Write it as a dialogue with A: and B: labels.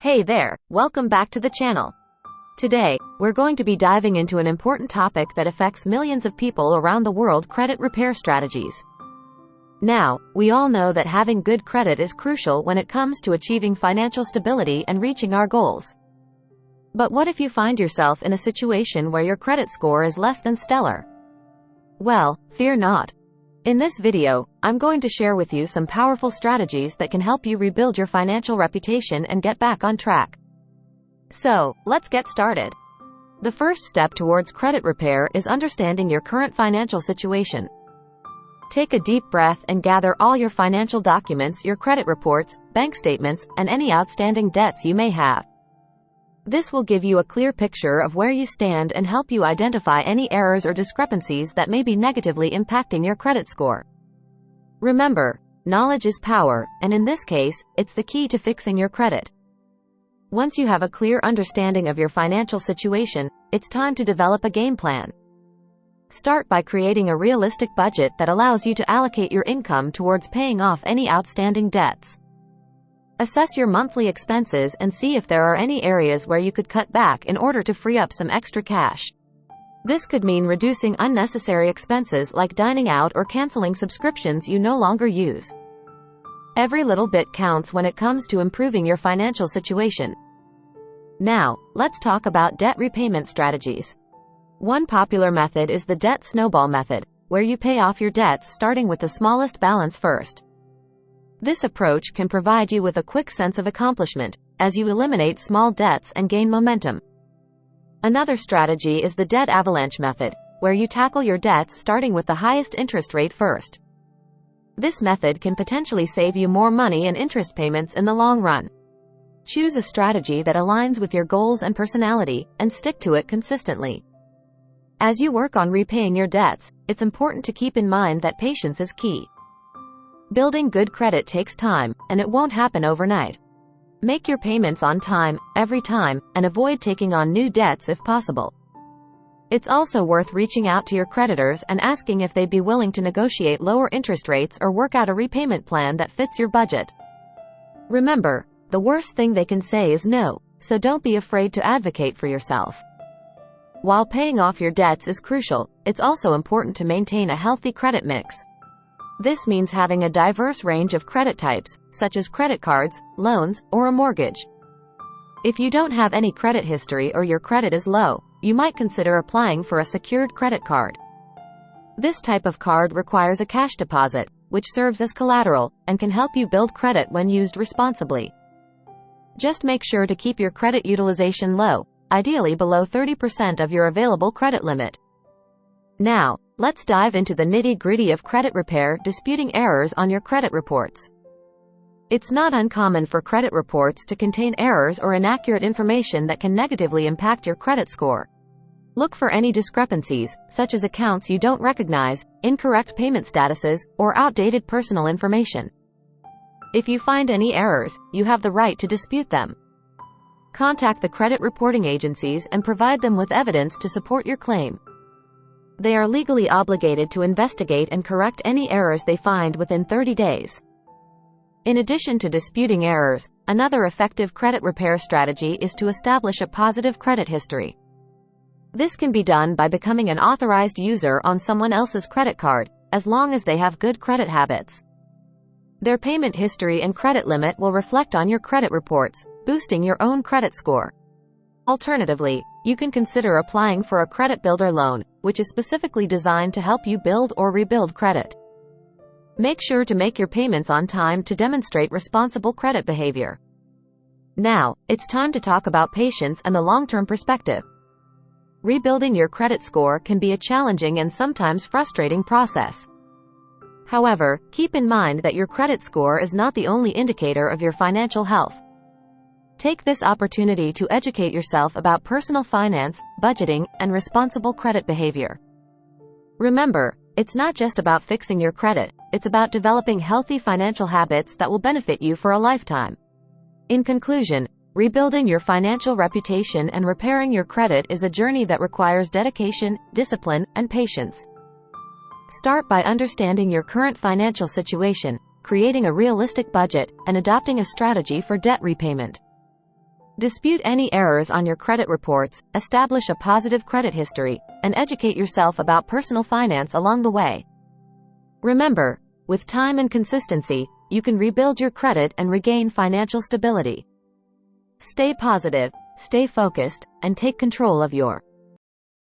A: Hey there, welcome back to the channel. Today, we're going to be diving into an important topic that affects millions of people around the world: credit repair strategies. Now, we all know that having good credit is crucial when it comes to achieving financial stability and reaching our goals. But what if you find yourself in a situation where your credit score is less than stellar? Well, fear not. In this video, I'm going to share with you some powerful strategies that can help you rebuild your financial reputation and get back on track. So, let's get started. The first step towards credit repair is understanding your current financial situation. Take a deep breath and gather all your financial documents, your credit reports, bank statements, and any outstanding debts you may have. This will give you a clear picture of where you stand and help you identify any errors or discrepancies that may be negatively impacting your credit score. Remember, knowledge is power, and in this case, it's the key to fixing your credit. Once you have a clear understanding of your financial situation, it's time to develop a game plan. Start by creating a realistic budget that allows you to allocate your income towards paying off any outstanding debts. Assess your monthly expenses and see if there are any areas where you could cut back in order to free up some extra cash. This could mean reducing unnecessary expenses like dining out or canceling subscriptions you no longer use. Every little bit counts when it comes to improving your financial situation. Now, let's talk about debt repayment strategies. One popular method is the debt snowball method, where you pay off your debts starting with the smallest balance first. This approach can provide you with a quick sense of accomplishment, as you eliminate small debts and gain momentum. Another strategy is the debt avalanche method, where you tackle your debts starting with the highest interest rate first. This method can potentially save you more money and interest payments in the long run. Choose a strategy that aligns with your goals and personality, and stick to it consistently. As you work on repaying your debts, it's important to keep in mind that patience is key. Building good credit takes time, and it won't happen overnight. Make your payments on time, every time, and avoid taking on new debts if possible. It's also worth reaching out to your creditors and asking if they'd be willing to negotiate lower interest rates or work out a repayment plan that fits your budget. Remember, the worst thing they can say is no, so don't be afraid to advocate for yourself. While paying off your debts is crucial, it's also important to maintain a healthy credit mix. This means having a diverse range of credit types, such as credit cards, loans, or a mortgage. If you don't have any credit history or your credit is low, you might consider applying for a secured credit card. This type of card requires a cash deposit, which serves as collateral, and can help you build credit when used responsibly. Just make sure to keep your credit utilization low, ideally below 30% of your available credit limit. Now, let's dive into the nitty-gritty of credit repair: disputing errors on your credit reports. It's not uncommon for credit reports to contain errors or inaccurate information that can negatively impact your credit score. Look for any discrepancies, such as accounts you don't recognize, incorrect payment statuses, or outdated personal information. If you find any errors, you have the right to dispute them. Contact the credit reporting agencies and provide them with evidence to support your claim. They are legally obligated to investigate and correct any errors they find within 30 days. In addition to disputing errors, another effective credit repair strategy is to establish a positive credit history. This can be done by becoming an authorized user on someone else's credit card, as long as they have good credit habits. Their payment history and credit limit will reflect on your credit reports, boosting your own credit score. Alternatively, you can consider applying for a credit builder loan, which is specifically designed to help you build or rebuild credit. Make sure to make your payments on time to demonstrate responsible credit behavior. Now, it's time to talk about patience and the long-term perspective. Rebuilding your credit score can be a challenging and sometimes frustrating process. However, keep in mind that your credit score is not the only indicator of your financial health. Take this opportunity to educate yourself about personal finance, budgeting, and responsible credit behavior. Remember, it's not just about fixing your credit, it's about developing healthy financial habits that will benefit you for a lifetime. In conclusion, rebuilding your financial reputation and repairing your credit is a journey that requires dedication, discipline, and patience. Start by understanding your current financial situation, creating a realistic budget, and adopting a strategy for debt repayment. Dispute any errors on your credit reports, establish a positive credit history, and educate yourself about personal finance along the way. Remember, with time and consistency, you can rebuild your credit and regain financial stability. Stay positive, stay focused, and take control of your